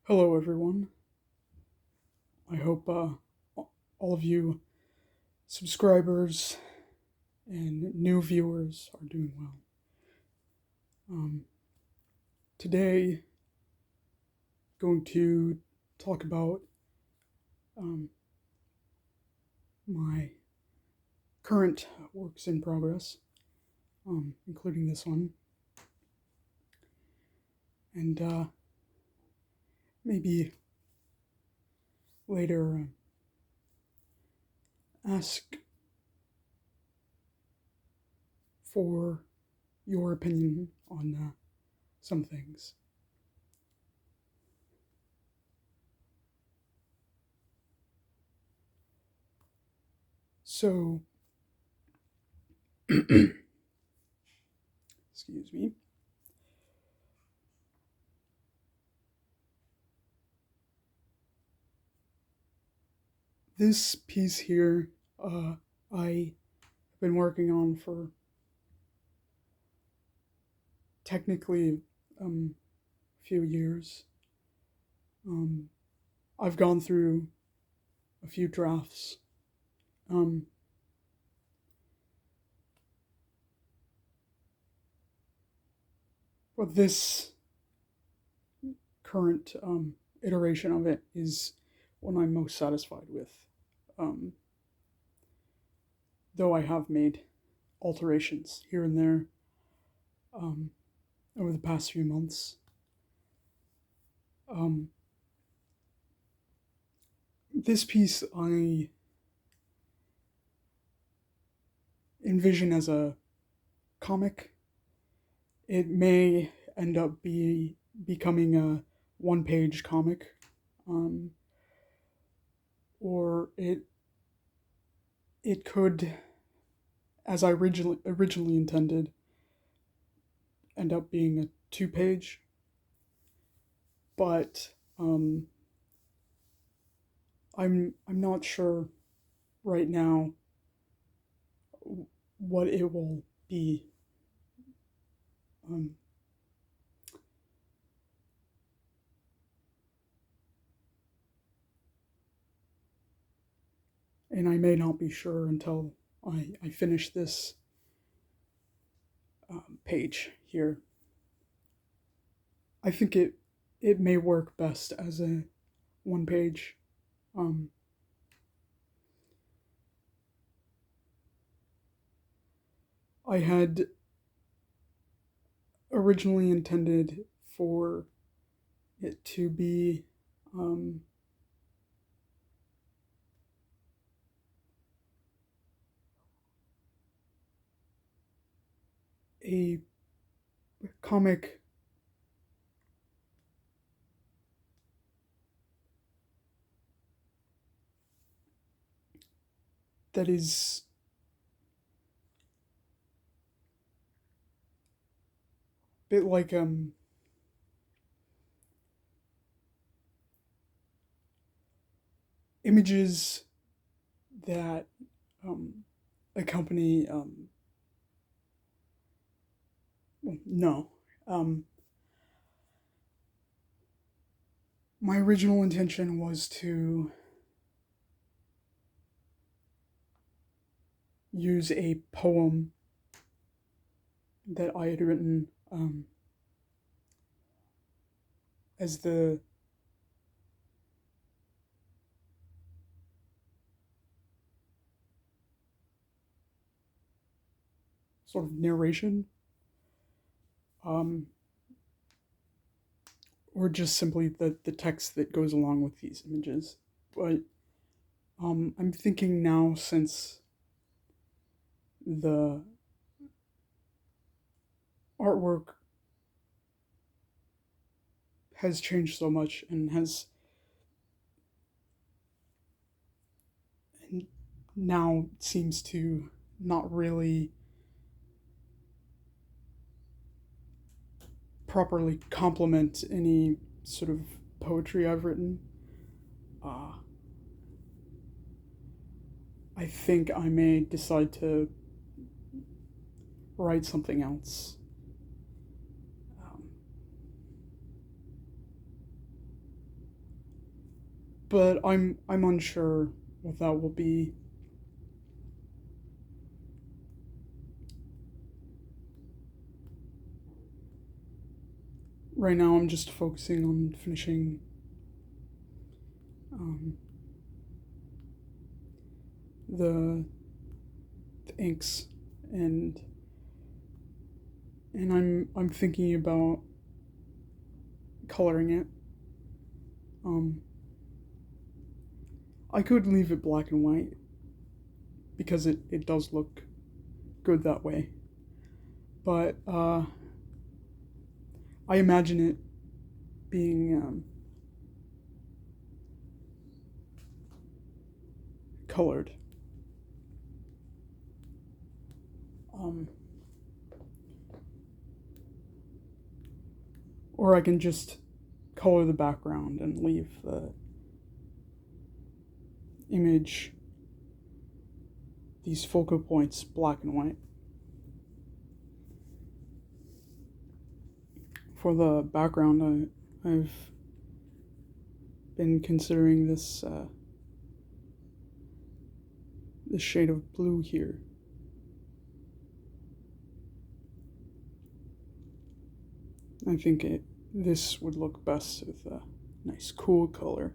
Hello, everyone. I hope all of you subscribers and new viewers are doing well. Um, Today, going to talk about um, my current works in progress, including this one, and maybe later ask for your opinion on some things. So, excuse me. This piece here, I've been working on for technically a few years. Um, I've gone through a few drafts. Um, but this current iteration of it is one I'm most satisfied with. Um, though I have made alterations here and there um, over the past few months. Um, this piece I envision as a comic. It may end up becoming a one-page comic, um, or it could, as I originally intended, end up being a two-page. But I'm not sure right now what it will be. Um, and I may not be sure until I finish this page here. I think it may work best as a one page. Um, I had originally intended for it to be um, a comic that is a bit like images that accompany no. My original intention was to use a poem that I had written as the sort of narration, um, or just simply the text that goes along with these images. But I'm thinking now, since the artwork has changed so much and has now seems to not really properly complement any sort of poetry I've written. Uh, I think I may decide to write something else. Um, but I'm unsure what that will be. Right now, I'm just focusing on finishing the inks, and I'm thinking about coloring it. I could leave it black and white because it does look good that way, but I imagine it being colored. Or I can just color the background and leave the image, these focal points, black and white. For the background, I've been considering this this shade of blue here. I think this would look best with a nice cool color.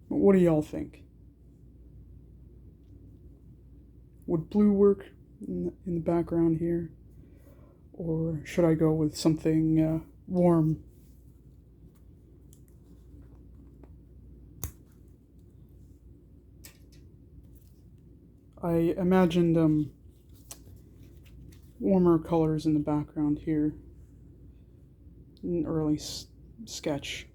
What do y'all think? Would blue work in the background here? Or should I go with something warm? I imagined warmer colors in the background here in an early sketch.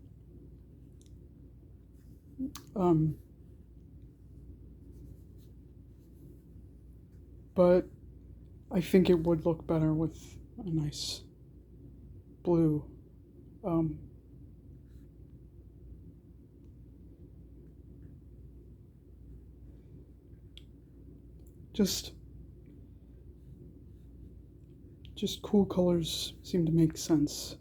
But I think it would look better with a nice blue. Just cool colors seem to make sense,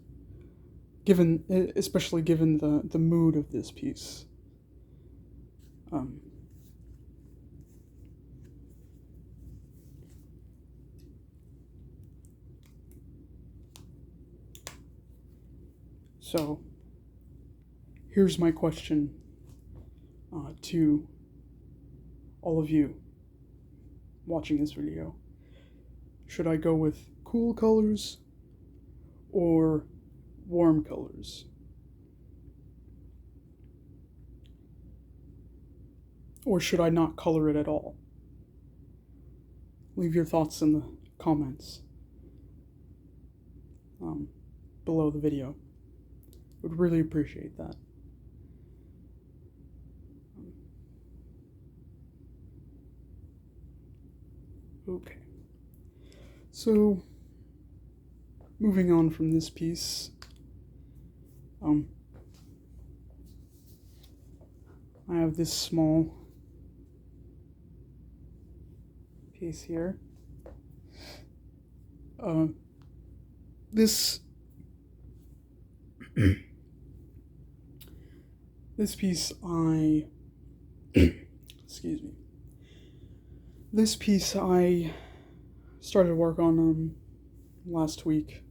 especially given the mood of this piece. So, here's my question to all of you watching this video. Should I go with cool colors or warm colors? Or should I not color it at all? Leave your thoughts in the comments below the video. Would really appreciate that. Okay. So, moving on from this piece, I have this small piece here. This piece excuse me. This piece I started work on last week.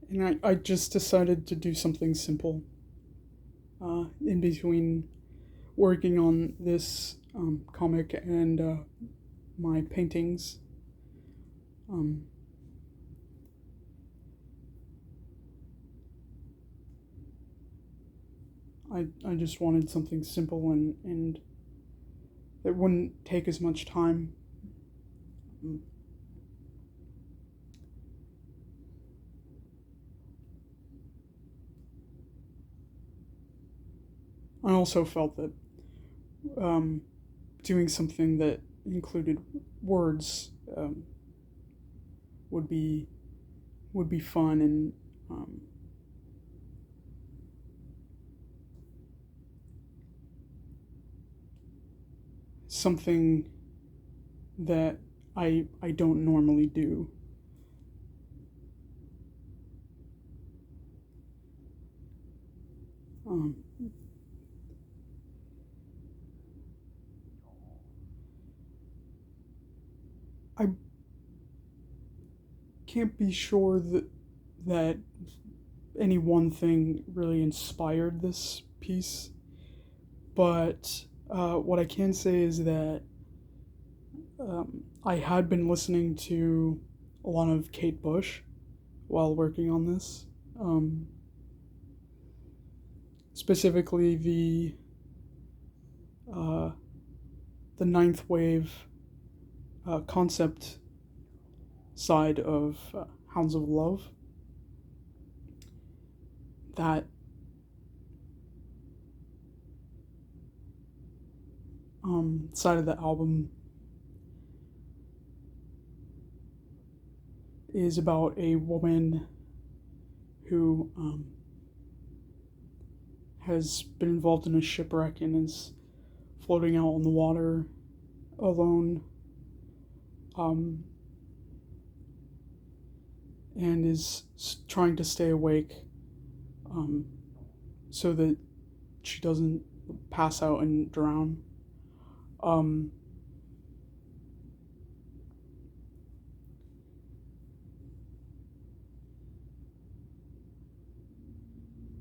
And I just decided to do something simple in between working on this comic and my paintings. I just wanted something simple and that wouldn't take as much time. I also felt that doing something that included words would be fun, and something that I don't normally do. Um, I can't be sure that any one thing really inspired this piece, but what I can say is that I had been listening to a lot of Kate Bush while working on this. Um, Specifically uh, the ninth wave concept side of Hounds of Love. That side of the album is about a woman who has been involved in a shipwreck and is floating out on the water alone, um, and is trying to stay awake um, so that she doesn't pass out and drown. Um,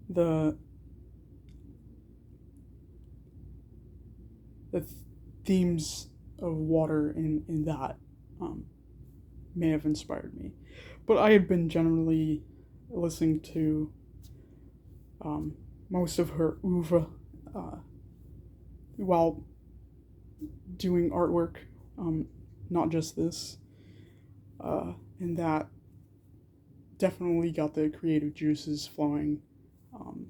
the the themes of water in that um, may have inspired me, but I had been generally listening to most of her oeuvre uh, while doing artwork, not just this, and that definitely got the creative juices flowing. Um,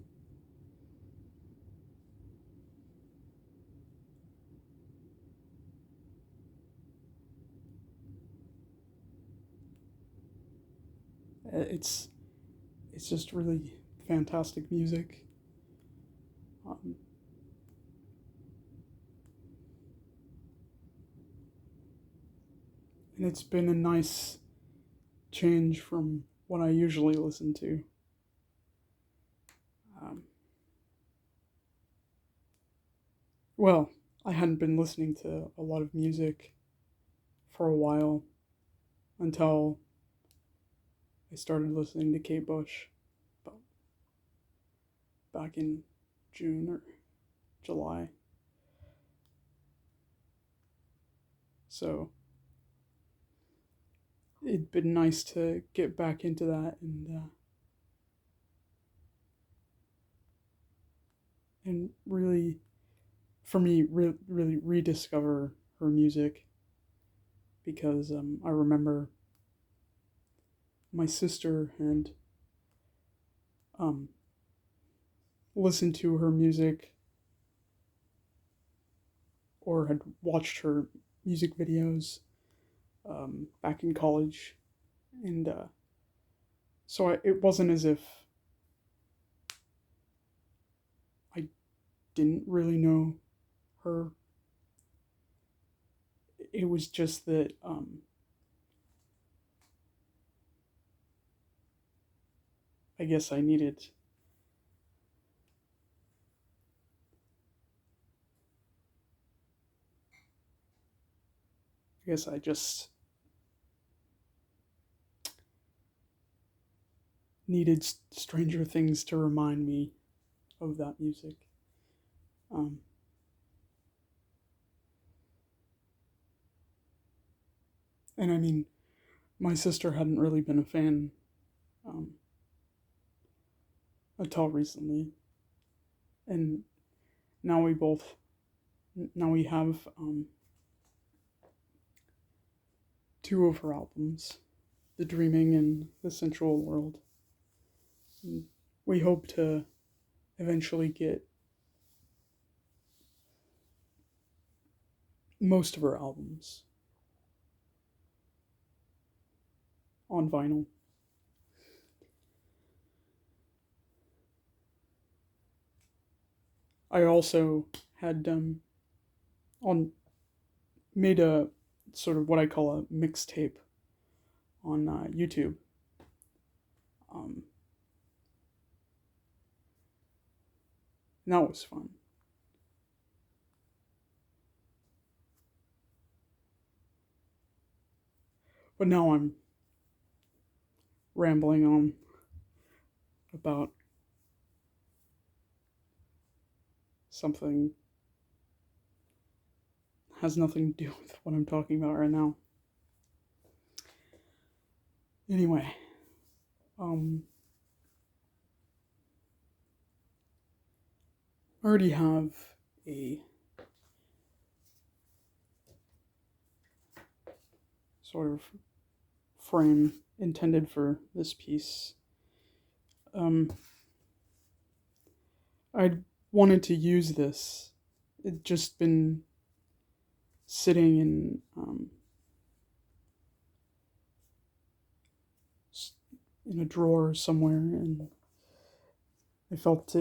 it's it's just really fantastic music. Um, and it's been a nice change from what I usually listen to. Um, well, I hadn't been listening to a lot of music for a while until I started listening to Kate Bush back in June or July. So it'd been nice to get back into that and really, for me, really rediscover her music because I remember my sister had um, listened to her music or had watched her music videos back in college, and it wasn't as if I didn't really know her. It was just that I guess I needed. I guess I just needed Stranger Things to remind me of that music. Um, and I mean, my sister hadn't really been a fan um, until recently, and now we both now we have two of her albums, The Dreaming and The Sensual World. And we hope to eventually get most of her albums on vinyl. I also had on made a sort of what I call a mixtape on YouTube. Um, and that was fun. But now I'm rambling on about something has nothing to do with what I'm talking about right now. Anyway, I already have a sort of frame intended for this piece. I wanted to use this. It'd just been sitting in a drawer somewhere, and I felt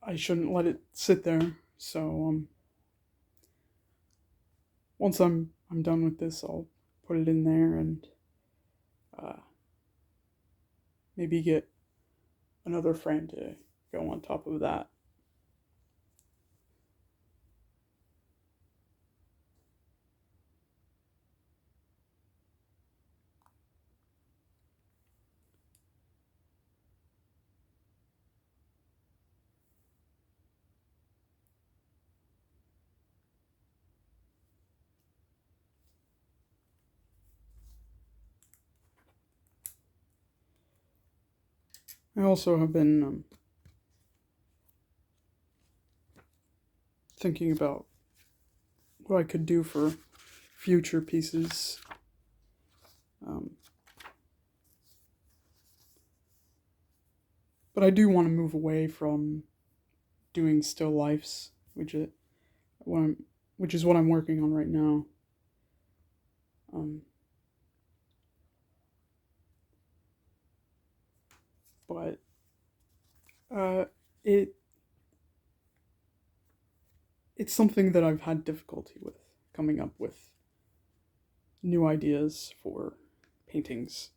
I shouldn't let it sit there. So once I'm done with this, I'll put it in there and uh, maybe get another frame to go on top of that. I also have been thinking about what I could do for future pieces. But I do want to move away from doing still lifes, what I'm, which is what I'm working on right now. But uh, it it's something that I've had difficulty with coming up with new ideas for paintings.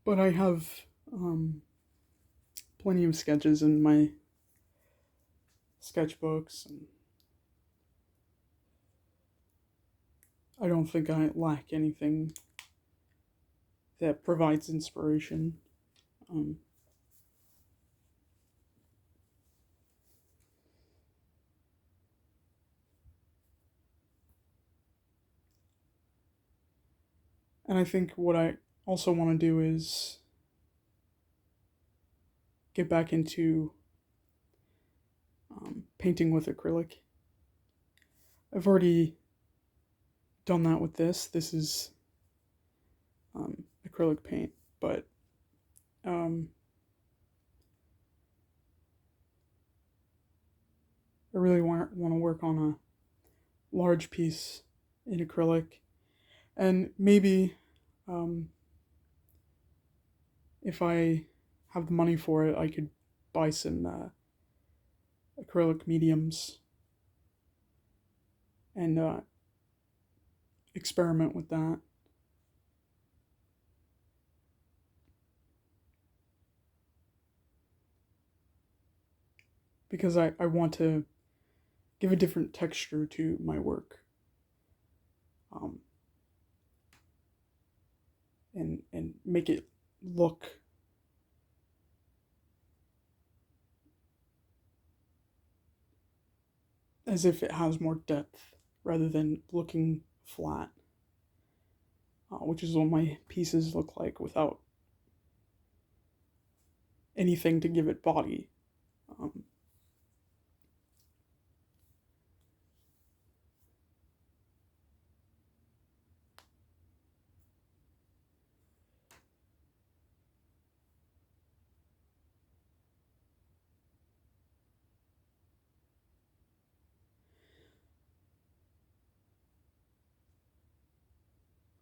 But I have plenty of sketches in my sketchbooks, and I don't think I lack anything that provides inspiration. Um, and I think what I also want to do is get back into painting with acrylic. I've already done that with this. This is acrylic paint, but I really want to work on a large piece in acrylic, and maybe if I have the money for it, I could buy some acrylic mediums and experiment with that. Because I want to give a different texture to my work. And make it look as if it has more depth rather than looking flat, which is what my pieces look like without anything to give it body. Um,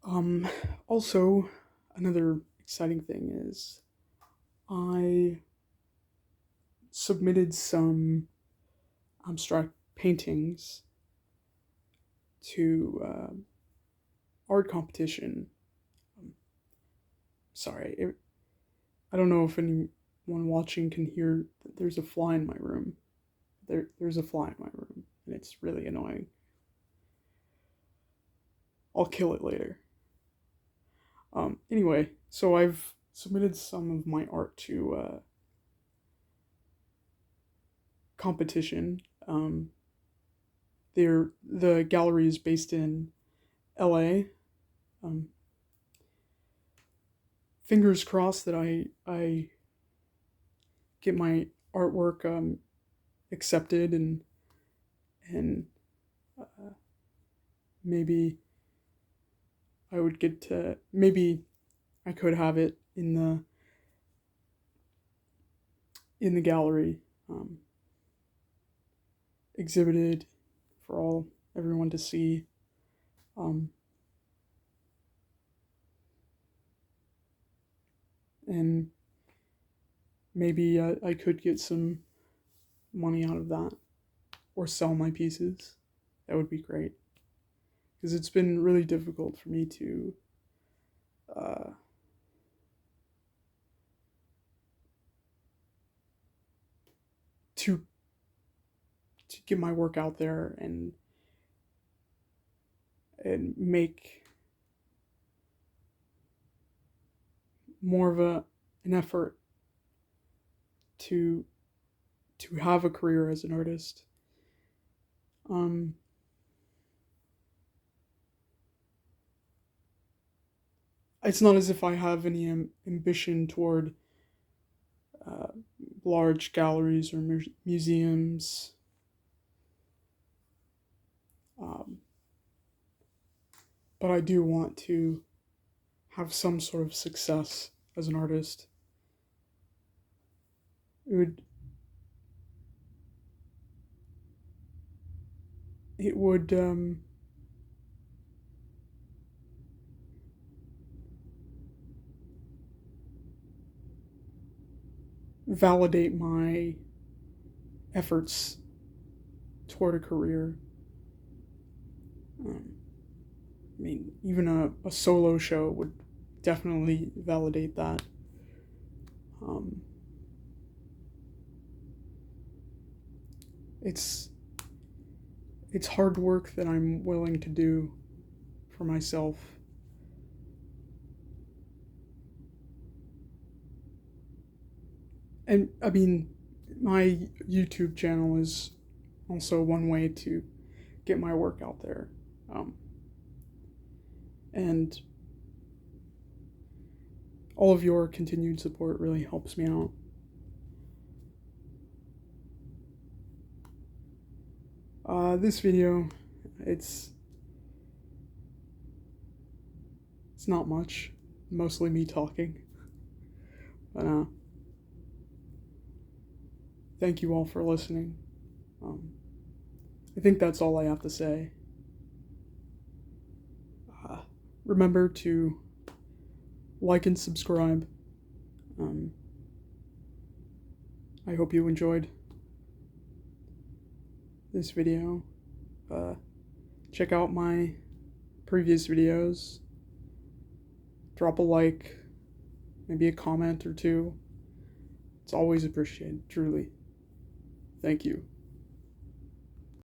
Um, Also, another exciting thing is I submitted some abstract paintings to art competition. Um, Sorry, I don't know if anyone watching can hear that there's a fly in my room. There's a fly in my room, and it's really annoying. I'll kill it later. Anyway, so I've submitted some of my art to competition. The gallery is based in LA. Um, Fingers crossed that I get my artwork accepted and maybe I would get to maybe I could have it in the gallery, exhibited for everyone to see. Um, and maybe I could get some money out of that or sell my pieces. That would be great because it's been really difficult for me uh, to to get my work out there and make more of an effort to have a career as an artist. Um, it's not as if I have any ambition toward uh, large galleries or museums. Um, but I do want to have some sort of success as an artist. It would it would validate my efforts toward a career. Um, I mean, even a solo show would definitely validate that. Um, it's it's hard work that I'm willing to do for myself. And I mean, my YouTube channel is also one way to get my work out there. Um, and all of your continued support really helps me out. This video, it's it's not much, mostly me talking. But thank you all for listening. Um, I think that's all I have to say. Uh, Remember to like and subscribe. Um, I hope you enjoyed this video. Uh, Check out my previous videos. Drop a like, maybe a comment or two. It's always appreciated, truly. Thank you.